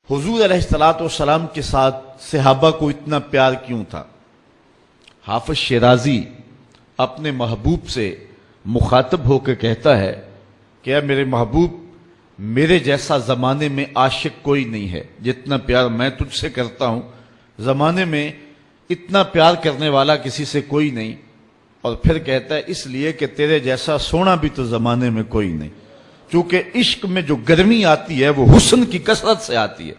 حضور علیہ الصلوۃ والسلام کے ساتھ صحابہ کو اتنا پیار کیوں تھا؟ حافظ شیرازی اپنے محبوب سے مخاطب ہو کے کہتا ہے کہ اے میرے محبوب، میرے جیسا زمانے میں عاشق کوئی نہیں ہے، جتنا پیار میں تجھ سے کرتا ہوں زمانے میں اتنا پیار کرنے والا کسی سے کوئی نہیں۔ اور پھر کہتا ہے اس لیے کہ تیرے جیسا سونا بھی تو زمانے میں کوئی نہیں، چونکہ عشق میں جو گرمی آتی ہے وہ حسن کی کثرت سے آتی ہے۔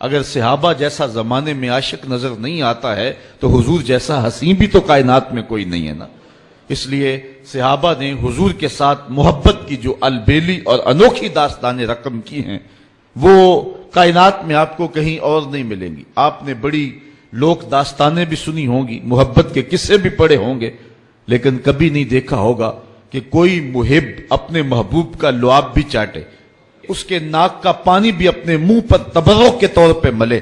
اگر صحابہ جیسا زمانے میں عاشق نظر نہیں آتا ہے تو حضور جیسا حسین بھی تو کائنات میں کوئی نہیں ہے نا۔ اس لیے صحابہ نے حضور کے ساتھ محبت کی جو البیلی اور انوکھی داستانیں رقم کی ہیں وہ کائنات میں آپ کو کہیں اور نہیں ملیں گی۔ آپ نے بڑی لوک داستانیں بھی سنی ہوں گی، محبت کے قصے بھی پڑھے ہوں گے، لیکن کبھی نہیں دیکھا ہوگا کہ کوئی محب اپنے محبوب کا لعاب بھی چاٹے، اس کے ناک کا پانی بھی اپنے منہ پر تبرک کے طور پہ ملے۔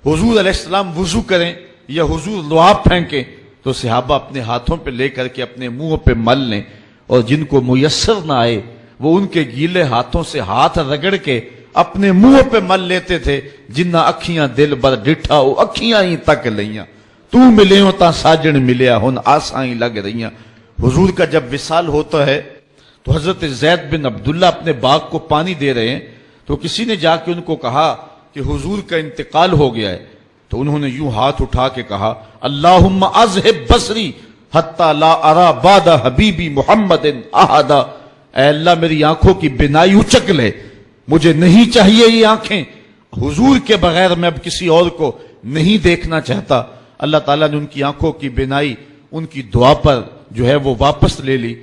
حضور علیہ السلام وضو کریں یا حضور لعاب پھینکیں تو صحابہ اپنے ہاتھوں پہ لے کر کے اپنے منہ پہ مل لیں، اور جن کو میسر نہ آئے وہ ان کے گیلے ہاتھوں سے ہاتھ رگڑ کے اپنے منہ پہ مل لیتے تھے۔ جنہ اکھیاں دل بر ڈٹھا او اکھیاں ہی تک لیاں، تو ملے ہو تا ساجن ملیا ہن آساں ہی لگ رہیاں۔ حضور کا جب وصال ہوتا ہے تو حضرت زید بن عبداللہ اپنے باغ کو پانی دے رہے ہیں تو کسی نے جا کے ان کو کہا کہ حضور کا انتقال ہو گیا ہے، تو انہوں نے یوں ہاتھ اٹھا کے کہا اللہم اذہب بصری حتی لا ارا بعد حبیبی محمد احدا، اے اللہ میری آنکھوں کی بینائی اچک لے، مجھے نہیں چاہیے یہ آنکھیں، حضور کے بغیر میں اب کسی اور کو نہیں دیکھنا چاہتا۔ اللہ تعالیٰ نے ان کی آنکھوں کی بینائی ان کی دعا پر جو ہے وہ واپس لے لی۔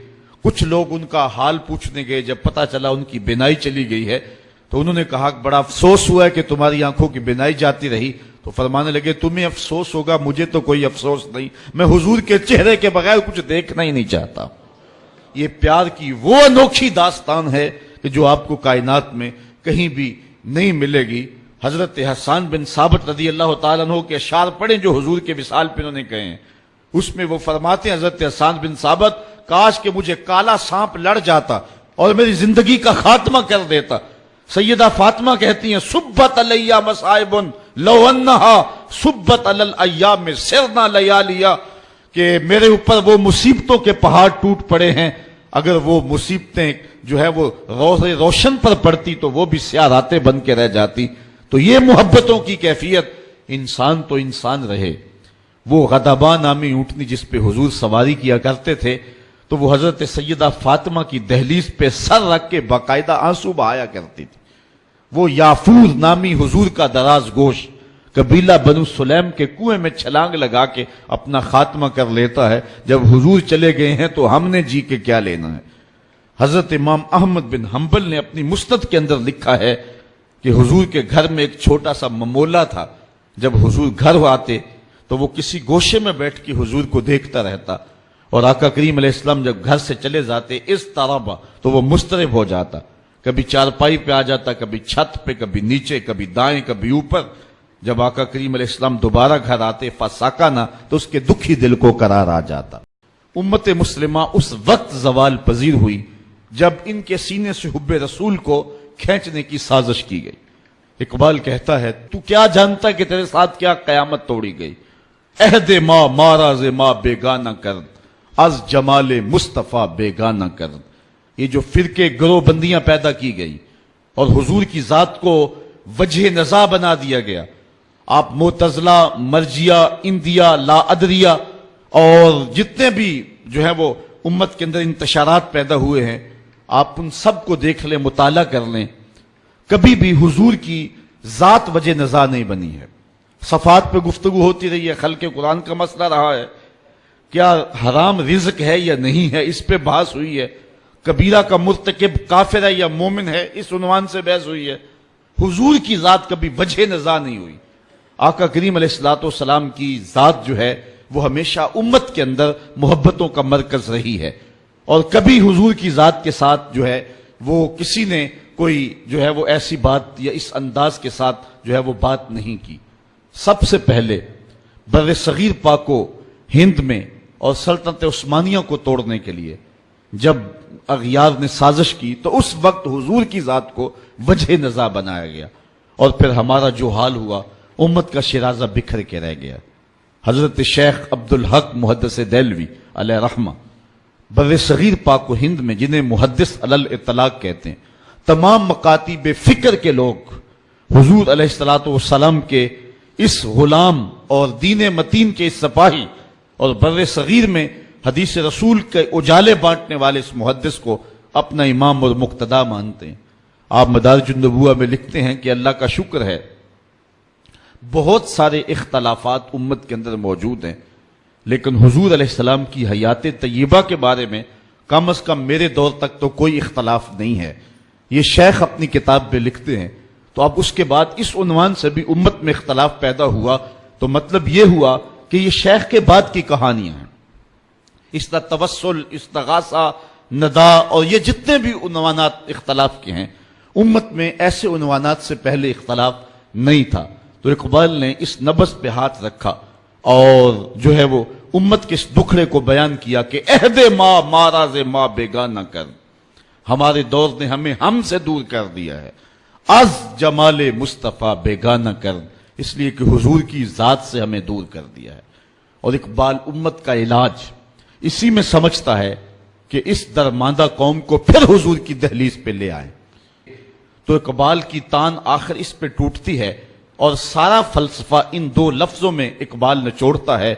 کچھ لوگ ان کا حال پوچھنے گئے، جب پتہ چلا ان کی بینائی چلی گئی ہے تو انہوں نے کہا بڑا افسوس ہوا ہے کہ تمہاری آنکھوں کی بینائی جاتی رہی۔ تو فرمانے لگے تمہیں افسوس ہوگا، مجھے تو کوئی افسوس نہیں، میں حضور کے چہرے کے بغیر کچھ دیکھنا ہی نہیں چاہتا۔ یہ پیار کی وہ انوکھی داستان ہے کہ جو آپ کو کائنات میں کہیں بھی نہیں ملے گی۔ حضرت حسان بن ثابت رضی اللہ تعالیٰ عنہ کے اشعار پڑھیں جو حضور کے وصال پہ انہوں نے کہے ہیں، اس میں وہ فرماتے ہیں حضرت حسان بن ثابت کاش کہ مجھے کالا سانپ لڑ جاتا اور میری زندگی کا خاتمہ کر دیتا۔ سیدہ فاطمہ کہتی ہیں صبت علیہ مصائب لو انہا صبت علی الایام سرنا لیالیا، کہ میرے اوپر وہ مصیبتوں کے پہاڑ ٹوٹ پڑے ہیں، اگر وہ مصیبتیں جو ہے وہ روشن پر پڑتی تو وہ بھی سیاہ راتیں بن کے رہ جاتی۔ تو یہ محبتوں کی کیفیت، انسان تو انسان رہے۔ وہ غضباں نامی اونٹنی جس پہ حضور سواری کیا کرتے تھے تو وہ حضرت سیدہ فاطمہ کی دہلیز پہ سر رکھ کے باقاعدہ آنسو بہایا کرتی تھی۔ وہ یافور نامی حضور کا دراز گوش قبیلہ بنو سلیم کے کنویں میں چھلانگ لگا کے اپنا خاتمہ کر لیتا ہے، جب حضور چلے گئے ہیں تو ہم نے جی کے کیا لینا ہے۔ حضرت امام احمد بن حنبل نے اپنی مسند کے اندر لکھا ہے کہ حضور کے گھر میں ایک چھوٹا سا ممولہ تھا، جب حضور گھر آتے تو وہ کسی گوشے میں بیٹھ کے حضور کو دیکھتا رہتا، اور آقا کریم علیہ السلام جب گھر سے چلے جاتے اس طرح تو وہ مضطرب ہو جاتا، کبھی چارپائی پہ آ جاتا، کبھی چھت پہ، کبھی نیچے، کبھی دائیں، کبھی اوپر۔ جب آقا کریم علیہ السلام دوبارہ گھر آتے فساکانہ تو اس کے دکھی دل کو قرار آ جاتا۔ امت مسلمہ اس وقت زوال پذیر ہوئی جب ان کے سینے سے حب رسول کو کھینچنے کی سازش کی گئی۔ اقبال کہتا ہے تو کیا جانتا کہ تیرے ساتھ کیا قیامت توڑی گئی، عہد ما ماراز ما بیگانہ کرد از جمال مصطفیٰ بیگانہ کرد۔ یہ جو فرقے گروہ بندیاں پیدا کی گئی اور حضور کی ذات کو وجہ نزاع بنا دیا گیا، آپ معتزلہ، مرجیہ، اندیہ، لا ادریہ اور جتنے بھی جو ہے وہ امت کے اندر انتشارات پیدا ہوئے ہیں، آپ ان سب کو دیکھ لیں، مطالعہ کر لیں، کبھی بھی حضور کی ذات وجہ نزاع نہیں بنی ہے۔ صفات پہ گفتگو ہوتی رہی ہے، خلق قرآن کا مسئلہ رہا ہے، کیا حرام رزق ہے یا نہیں ہے اس پہ بحث ہوئی ہے، کبیرہ کا مرتکب کافر ہے یا مومن ہے اس عنوان سے بحث ہوئی ہے۔ حضور کی ذات کبھی وجہ نزاع نہیں ہوئی۔ آقا کریم علیہ الصلوۃ والسلام کی ذات جو ہے وہ ہمیشہ امت کے اندر محبتوں کا مرکز رہی ہے، اور کبھی حضور کی ذات کے ساتھ جو ہے وہ کسی نے کوئی جو ہے وہ ایسی بات یا اس انداز کے ساتھ جو ہے وہ بات نہیں کی۔ سب سے پہلے بر صغیر پاک و ہند میں اور سلطنت عثمانیہ کو توڑنے کے لیے جب اغیار نے سازش کی تو اس وقت حضور کی ذات کو وجہ نزاع بنایا گیا، اور پھر ہمارا جو حال ہوا، امت کا شیرازہ بکھر کے رہ گیا۔ حضرت شیخ عبدالحق محدث دہلوی علیہ رحمہ بر صغیر پاک و ہند میں، جنہیں محدث علی الاطلاق کہتے ہیں، تمام مکاتب فکر کے لوگ حضور علیہ الصلوۃ والسلام کے اس غلام اور دین متین کے اس سپاہی اور بر صغیر میں حدیث رسول کے اجالے بانٹنے والے اس محدث کو اپنا امام اور مقتدا مانتے ہیں۔ آپ مدارج النبوہ میں لکھتے ہیں کہ اللہ کا شکر ہے، بہت سارے اختلافات امت کے اندر موجود ہیں، لیکن حضور علیہ السلام کی حیات طیبہ کے بارے میں کم از کم میرے دور تک تو کوئی اختلاف نہیں ہے۔ یہ شیخ اپنی کتاب میں لکھتے ہیں۔ تو اب اس کے بعد اس عنوان سے بھی امت میں اختلاف پیدا ہوا، تو مطلب یہ ہوا کہ یہ شیخ کے بعد کی کہانیاں ہیں۔ اس کا توسل، استغاثہ، ندا اور یہ جتنے بھی عنوانات اختلاف کے ہیں، امت میں ایسے عنوانات سے پہلے اختلاف نہیں تھا۔ تو اقبال نے اس نبض پہ ہاتھ رکھا اور جو ہے وہ امت کے اس دکھڑے کو بیان کیا کہ عہد ماں ماراز ماں بیگانہ کر، ہمارے دور نے ہمیں ہم سے دور کر دیا ہے، از جمال مصطفیٰ بیگانہ کر، اس لیے کہ حضور کی ذات سے ہمیں دور کر دیا ہے۔ اور اقبال امت کا علاج اسی میں سمجھتا ہے کہ اس درماندہ قوم کو پھر حضور کی دہلیز پہ لے آئے۔ تو اقبال کی تان آخر اس پہ ٹوٹتی ہے اور سارا فلسفہ ان دو لفظوں میں اقبال نچوڑتا ہے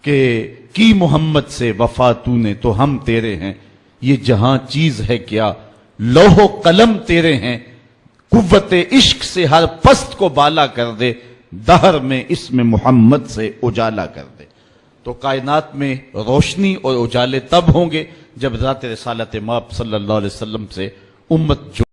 کہ کی محمد سے وفا تو نے تو ہم تیرے ہیں، یہ جہاں چیز ہے کیا لوح و قلم تیرے ہیں، قوت عشق سے ہر پست کو بالا کر دے، دہر میں اس میں محمد سے اجالا کر دے۔ تو کائنات میں روشنی اور اجالے تب ہوں گے جب ذات رسالت مآب صلی اللہ علیہ وسلم سے امت جو